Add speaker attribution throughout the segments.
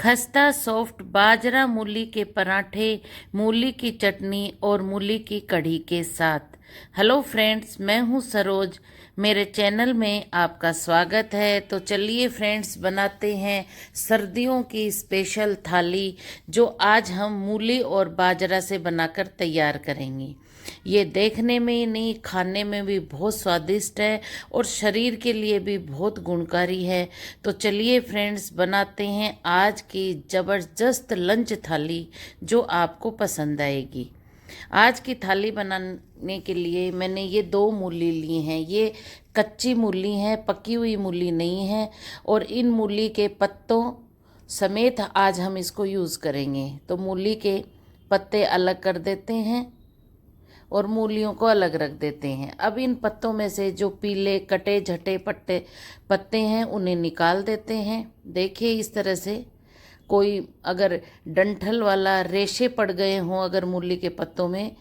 Speaker 1: खस्ता सॉफ्ट बाजरा मूली के पराठे, मूली की चटनी और मूली की कढ़ी के साथ। हेलो फ्रेंड्स, मैं हूं सरोज। मेरे चैनल में आपका स्वागत है। तो चलिए फ्रेंड्स, बनाते हैं सर्दियों की स्पेशल थाली, जो आज हम मूली और बाजरा से बनाकर तैयार करेंगे। ये देखने में ही नहीं, खाने में भी बहुत स्वादिष्ट है और शरीर के लिए भी बहुत गुणकारी है। तो चलिए फ्रेंड्स, बनाते हैं आज की ज़बरदस्त लंच थाली, जो आपको पसंद आएगी। आज की थाली बनाने के लिए मैंने ये 2 मूली ली हैं। ये कच्ची मूली हैं, पकी हुई मूली नहीं है। और इन मूली के पत्तों समेत आज हम इसको यूज़ करेंगे। तो मूली के पत्ते अलग कर देते हैं और मूलियों को अलग रख देते हैं। अब इन पत्तों में से जो पीले कटे झटे पत्ते हैं उन्हें निकाल देते हैं। देखिए, इस तरह से कोई अगर डंठल वाला रेशे पड़ गए हों अगर मूली के पत्तों में,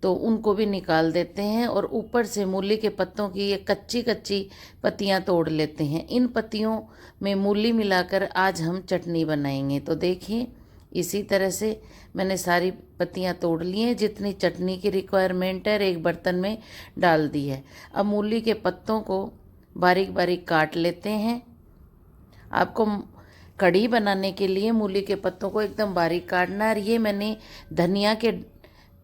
Speaker 1: तो उनको भी निकाल देते हैं। और ऊपर से मूली के पत्तों की ये कच्ची कच्ची पत्तियां तोड़ लेते हैं। इन पत्तियों में मूली मिलाकर आज हम चटनी बनाएंगे। तो देखिए, इसी तरह से मैंने सारी पत्तियां तोड़ ली हैं। जितनी चटनी की रिक्वायरमेंट है एक बर्तन में डाल दी है। अब मूली के पत्तों को बारीक बारीक काट लेते हैं। आपको कढ़ी बनाने के लिए मूली के पत्तों को एकदम बारीक काटना है। और ये मैंने धनिया के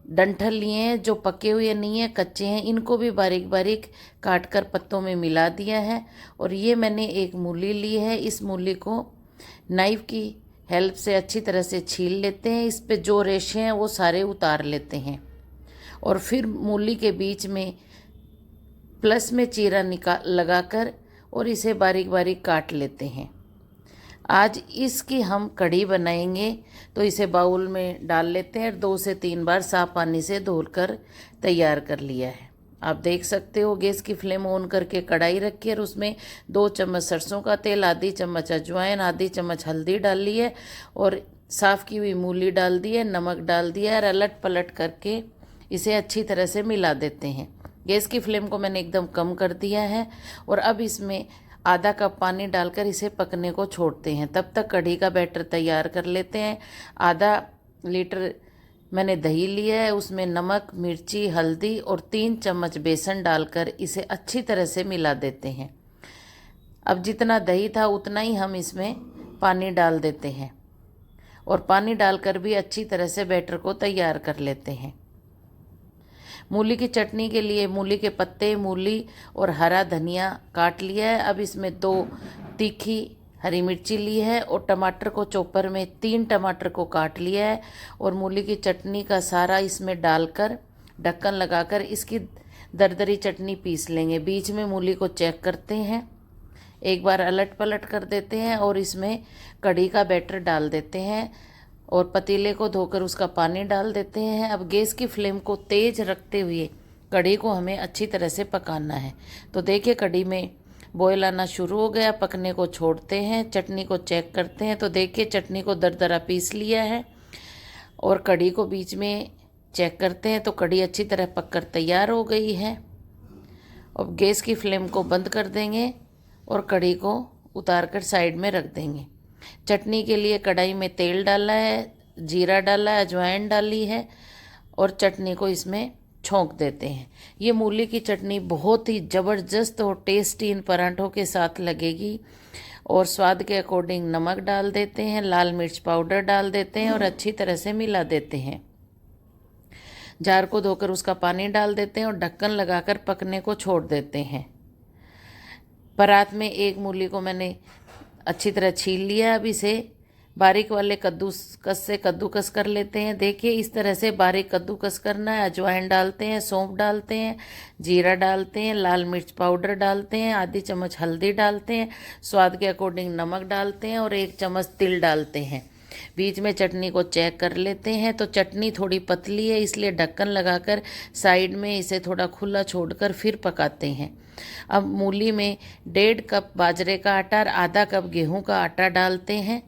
Speaker 1: डंठल लिए हैं, जो पके हुए नहीं हैं, कच्चे हैं। इनको भी बारीक बारीक काट कर पत्तों में मिला दिया है। और ये मैंने एक मूली ली है। इस मूली को नाइफ की हेल्प से अच्छी तरह से छील लेते हैं। इस पे जो रेशे हैं वो सारे उतार लेते हैं। और फिर मूली के बीच में प्लस में चीरा लगाकर और इसे बारीक बारीक काट लेते हैं। आज इसकी हम कढ़ी बनाएंगे। तो इसे बाउल में डाल लेते हैं। 2 से 3 बार साफ पानी से धोकर तैयार कर लिया है। आप देख सकते हो, गैस की फ्लेम ऑन करके कढ़ाई रखी है और उसमें 2 चम्मच सरसों का तेल, आधी चम्मच अजवाइन, आधी चम्मच हल्दी डाल ली है और साफ़ की हुई मूली डाल दी है, नमक डाल दिया है और अलट पलट करके इसे अच्छी तरह से मिला देते हैं। गैस की फ्लेम को मैंने एकदम कम कर दिया है। और अब इसमें आधा कप पानी डालकर इसे पकने को छोड़ते हैं। तब तक कढ़ी का बैटर तैयार कर लेते हैं। आधा लीटर मैंने दही लिया है, उसमें नमक, मिर्ची, हल्दी और 3 चम्मच बेसन डालकर इसे अच्छी तरह से मिला देते हैं। अब जितना दही था उतना ही हम इसमें पानी डाल देते हैं और पानी डालकर भी अच्छी तरह से बैटर को तैयार कर लेते हैं। मूली की चटनी के लिए मूली के पत्ते, मूली और हरा धनिया काट लिया है। अब इसमें 2 तीखी हरी मिर्ची ली है और टमाटर को चॉपर में 3 टमाटर को काट लिया है। और मूली की चटनी का सारा इसमें डालकर ढक्कन लगाकर इसकी दरदरी चटनी पीस लेंगे। बीच में मूली को चेक करते हैं, एक बार अलट पलट कर देते हैं और इसमें कढ़ी का बैटर डाल देते हैं और पतीले को धोकर उसका पानी डाल देते हैं। अब गैस की फ्लेम को तेज़ रखते हुए कढ़ी को हमें अच्छी तरह से पकाना है। तो देखिए, कढ़ी में बॉयल आना शुरू हो गया। पकने को छोड़ते हैं, चटनी को चेक करते हैं। तो देखिए, चटनी को दरदरा पीस लिया है और कढ़ी को बीच में चेक करते हैं तो कढ़ी अच्छी तरह पककर तैयार हो गई है। अब गैस की फ्लेम को बंद कर देंगे और कढ़ी को उतार कर साइड में रख देंगे। चटनी के लिए कढ़ाई में तेल डाला है, जीरा डाला है, अजवाइन डाली है और चटनी को इसमें छोंक देते हैं। ये मूली की चटनी बहुत ही ज़बरदस्त और टेस्टी इन पराठों के साथ लगेगी। और स्वाद के अकॉर्डिंग नमक डाल देते हैं, लाल मिर्च पाउडर डाल देते हैं और अच्छी तरह से मिला देते हैं। जार को धोकर उसका पानी डाल देते हैं और ढक्कन लगाकर पकने को छोड़ देते हैं। परात में एक मूली को मैंने अच्छी तरह छील लिया। अब इसे बारीक वाले कद्दूकस से कद्दूकस कर लेते हैं। देखिए, इस तरह से बारीक कद्दूकस करना है। अजवाइन डालते हैं, सौंफ डालते हैं, जीरा डालते हैं, लाल मिर्च पाउडर डालते हैं, आधी चम्मच हल्दी डालते हैं, स्वाद के अकॉर्डिंग नमक डालते हैं और 1 चम्मच तिल डालते हैं। बीच में चटनी को चेक कर लेते हैं। तो चटनी थोड़ी पतली है, इसलिए ढक्कन लगाकर साइड में इसे थोड़ा खुला छोड़कर फिर पकाते हैं। अब मूली में 1.5 कप बाजरे का आटा और आधा कप गेहूं का आटा डालते हैं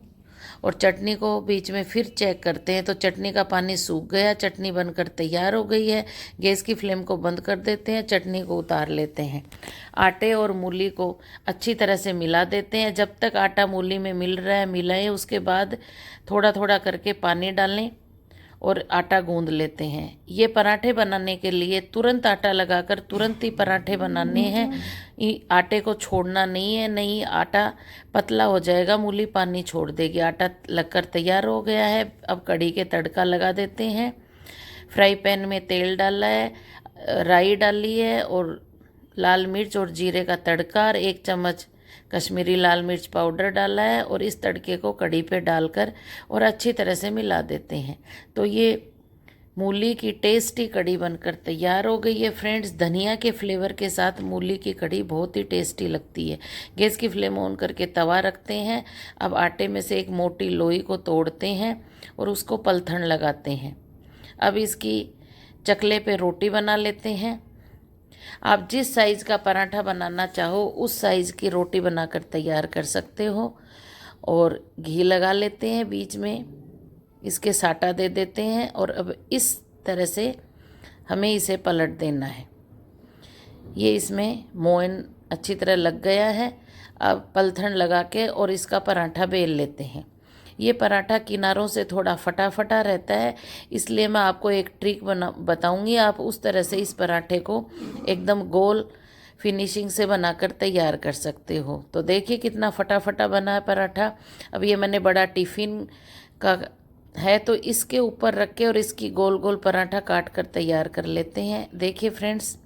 Speaker 1: और चटनी को बीच में फिर चेक करते हैं तो चटनी का पानी सूख गया, चटनी बनकर तैयार हो गई है। गैस की फ्लेम को बंद कर देते हैं, चटनी को उतार लेते हैं। आटे और मूली को अच्छी तरह से मिला देते हैं। जब तक आटा मूली में मिल रहा है मिलाएं, उसके बाद थोड़ा थोड़ा करके पानी डालें और आटा गूंद लेते हैं। ये पराठे बनाने के लिए तुरंत आटा लगाकर तुरंत ही पराठे बनाने हैं। आटे को छोड़ना नहीं है, नहीं आटा पतला हो जाएगा, मूली पानी छोड़ देगी। आटा लगकर तैयार हो गया है। अब कढ़ी के तड़का लगा देते हैं। फ्राई पैन में तेल डाला है, राई डाली है और लाल मिर्च और जीरे का तड़का और 1 चम्मच कश्मीरी लाल मिर्च पाउडर डाला है और इस तड़के को कढ़ी पे डालकर और अच्छी तरह से मिला देते हैं। तो ये मूली की टेस्टी कढ़ी बनकर तैयार हो गई है फ्रेंड्स। धनिया के फ्लेवर के साथ मूली की कढ़ी बहुत ही टेस्टी लगती है। गैस की फ्लेम ऑन करके तवा रखते हैं। अब आटे में से एक मोटी लोई को तोड़ते हैं और उसको पलथन लगाते हैं। अब इसकी चकले पे रोटी बना लेते हैं। आप जिस साइज़ का पराठा बनाना चाहो उस साइज़ की रोटी बनाकर तैयार कर सकते हो। और घी लगा लेते हैं, बीच में इसके साटा दे देते हैं और अब इस तरह से हमें इसे पलट देना है। ये इसमें मोयन अच्छी तरह लग गया है। अब पलथन लगा के और इसका पराठा बेल लेते हैं। ये पराठा किनारों से थोड़ा फटा फटा रहता है, इसलिए मैं आपको एक ट्रिक बताऊंगी। आप उस तरह से इस पराठे को एकदम गोल फिनिशिंग से बनाकर तैयार कर सकते हो। तो देखिए कितना फटा फटा बना है पराठा। अब ये मैंने बड़ा टिफ़िन का है तो इसके ऊपर रख के और इसकी गोल गोल पराठा काट कर तैयार कर लेते हैं। देखिए फ्रेंड्स,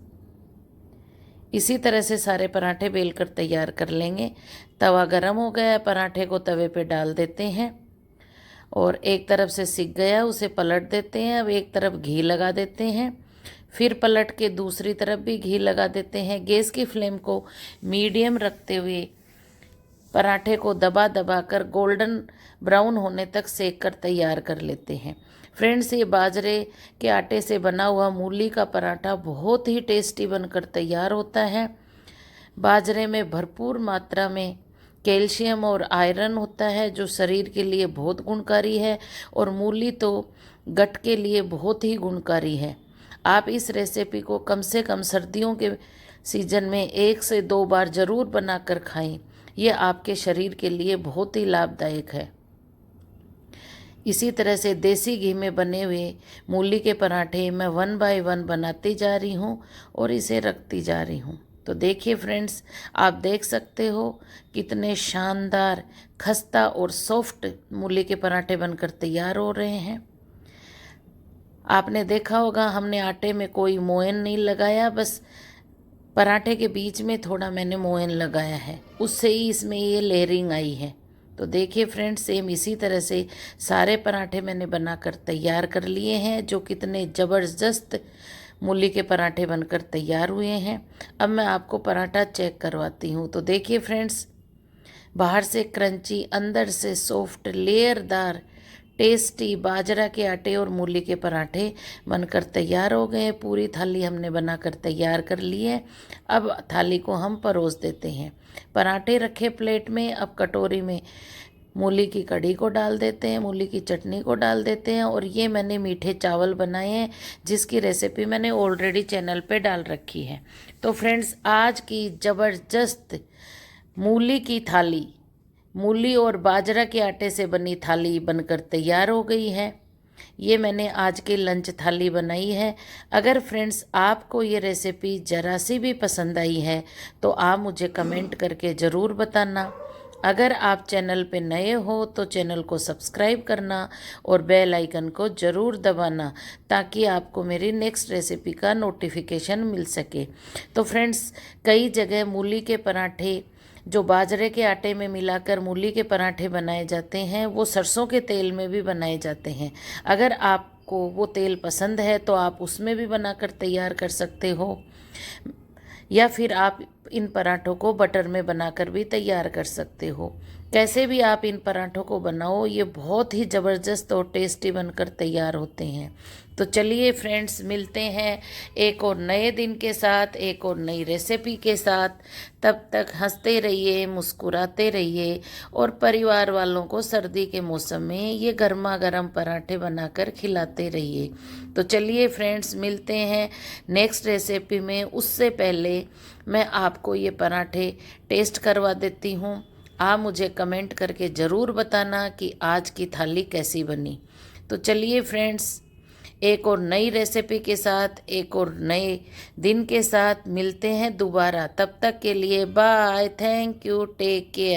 Speaker 1: इसी तरह से सारे पराठे बेल कर तैयार कर लेंगे। तवा गरम हो गया है, पराठे को तवे पे डाल देते हैं और एक तरफ से सिक गया उसे पलट देते हैं। अब एक तरफ घी लगा देते हैं, फिर पलट के दूसरी तरफ भी घी लगा देते हैं। गैस की फ्लेम को मीडियम रखते हुए पराठे को दबा दबा कर गोल्डन ब्राउन होने तक सेक कर तैयार कर लेते हैं। फ्रेंड्स, ये बाजरे के आटे से बना हुआ मूली का पराठा बहुत ही टेस्टी बनकर तैयार होता है। बाजरे में भरपूर मात्रा में कैल्शियम और आयरन होता है जो शरीर के लिए बहुत गुणकारी है और मूली तो गट के लिए बहुत ही गुणकारी है। आप इस रेसिपी को कम से कम सर्दियों के सीजन में 1 से 2 बार ज़रूर बनाकर खाएं। ये आपके शरीर के लिए बहुत ही लाभदायक है। इसी तरह से देसी घी में बने हुए मूली के पराठे मैं 1 बाय 1 बनाती जा रही हूँ और इसे रखती जा रही हूँ। तो देखिए फ्रेंड्स, आप देख सकते हो कितने शानदार खस्ता और सॉफ्ट मूली के पराठे बनकर तैयार हो रहे हैं। आपने देखा होगा हमने आटे में कोई मोयन नहीं लगाया, बस पराठे के बीच में थोड़ा मैंने मोयन लगाया है, उससे ही इसमें ये लेयरिंग आई है। तो देखिए फ्रेंड्स, सेम इसी तरह से सारे पराठे मैंने बनाकर तैयार कर लिए हैं जो कितने ज़बरदस्त मूली के पराठे बनकर तैयार हुए हैं। अब मैं आपको पराठा चेक करवाती हूँ। तो देखिए फ्रेंड्स, बाहर से क्रंची, अंदर से सॉफ्ट लेयरदार टेस्टी बाजरा के आटे और मूली के पराठे बनकर तैयार हो गए। पूरी थाली हमने बनाकर तैयार कर ली है। अब थाली को हम परोस देते हैं। पराठे रखे प्लेट में, अब कटोरी में मूली की कढ़ी को डाल देते हैं, मूली की चटनी को डाल देते हैं और ये मैंने मीठे चावल बनाए हैं जिसकी रेसिपी मैंने ऑलरेडी चैनल पे डाल रखी है। तो फ्रेंड्स, आज की ज़बरदस्त मूली की थाली, मूली और बाजरा के आटे से बनी थाली बनकर तैयार हो गई है। ये मैंने आज की लंच थाली बनाई है। अगर फ्रेंड्स आपको ये रेसिपी ज़रा सी भी पसंद आई है तो आप मुझे कमेंट करके ज़रूर बताना। अगर आप चैनल पे नए हो तो चैनल को सब्सक्राइब करना और बेल आइकन को ज़रूर दबाना ताकि आपको मेरी नेक्स्ट रेसिपी का नोटिफिकेशन मिल सके। तो फ्रेंड्स, कई जगह मूली के पराठे जो बाजरे के आटे में मिलाकर मूली के पराठे बनाए जाते हैं वो सरसों के तेल में भी बनाए जाते हैं। अगर आपको वो तेल पसंद है तो आप उसमें भी बनाकर तैयार कर सकते हो, या फिर आप इन पराठों को बटर में बनाकर भी तैयार कर सकते हो। कैसे भी आप इन पराठों को बनाओ, ये बहुत ही ज़बरदस्त और टेस्टी बनकर तैयार होते हैं। तो चलिए फ्रेंड्स, मिलते हैं एक और नए दिन के साथ, एक और नई रेसिपी के साथ। तब तक हंसते रहिए, मुस्कुराते रहिए और परिवार वालों को सर्दी के मौसम में ये गर्मा गर्म पराठे बनाकर खिलाते रहिए। तो चलिए फ्रेंड्स, मिलते हैं नेक्स्ट रेसिपी में। उससे पहले मैं आपको ये पराठे टेस्ट करवा देती हूँ। आप मुझे कमेंट करके ज़रूर बताना कि आज की थाली कैसी बनी। तो चलिए फ्रेंड्स, एक और नई रेसिपी के साथ, एक और नए दिन के साथ मिलते हैं दोबारा। तब तक के लिए bye, thank you, take care.